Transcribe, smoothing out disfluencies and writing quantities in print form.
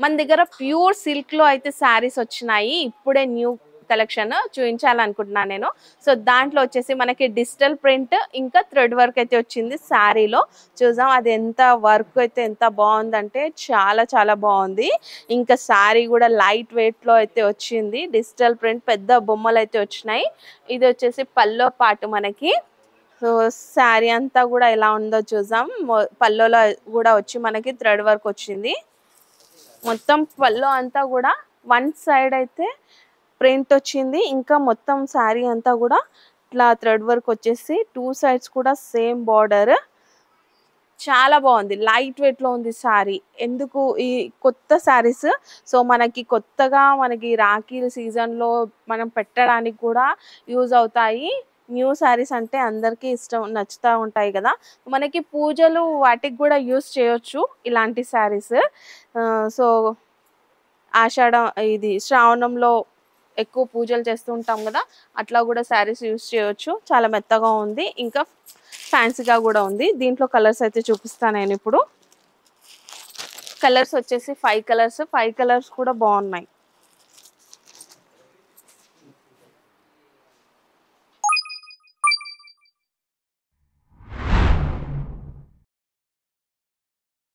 మన దగ్గర pure silk లో అయితే శారీస్ వచ్చినాయి. ఇప్పుడే న్యూ కలెక్షన్ చూపించాలనుకుంటున్నాను నేను. సో దాంట్లో వచ్చేసి మనకి డిజిటల్ ప్రింట్ ఇంకా థ్రెడ్ వర్క్ అయితే వచ్చింది శారీలో. చూసాం అది ఎంత వర్క్ అయితే ఎంత బాగుందంటే చాలా చాలా బాగుంది. ఇంకా శారీ కూడా లైట్ వెయిట్ లో అయితే వచ్చింది. డిజిటల్ ప్రింట్ పెద్ద బొమ్మలు అయితే వచ్చినాయి. ఇది వచ్చేసి పల్లో పాటు మనకి. సో శారీ అంతా కూడా ఎలా ఉందో చూసాం. పల్లోలో కూడా వచ్చి మనకి థ్రెడ్ వర్క్ వచ్చింది. మొత్తం పల్లో అంతా కూడా వన్ సైడ్ అయితే ప్రింట్ వచ్చింది. ఇంకా మొత్తం శారీ అంతా కూడా ఇట్లా థ్రెడ్ వర్క్ వచ్చేసి టూ సైడ్స్ కూడా సేమ్ బార్డర్. చాలా బాగుంది. లైట్ వెయిట్ లో ఉంది శారీ. ఎందుకు ఈ కొత్త శారీస్, సో మనకి కొత్తగా మనకి రాఖీ సీజన్ లో మనం పెట్టడానికి కూడా యూజ్ అవుతాయి. న్యూ శారీస్ అంటే అందరికీ ఇష్టం నచ్చుతూ ఉంటాయి కదా. మనకి పూజలు వాటికి కూడా యూజ్ చేయొచ్చు ఇలాంటి శారీస్. సో ఆషాఢం ఇది శ్రావణంలో ఎక్కువ పూజలు చేస్తూ ఉంటాం కదా, అట్లా కూడా శారీస్ యూజ్ చేయొచ్చు. చాలా మెత్తగా ఉంది, ఇంకా ఫ్యాన్సీగా కూడా ఉంది. దీంట్లో కలర్స్ అయితే చూపిస్తాను నేను ఇప్పుడు. కలర్స్ వచ్చేసి 5 కలర్స్. 5 కలర్స్ కూడా బాగున్నాయి.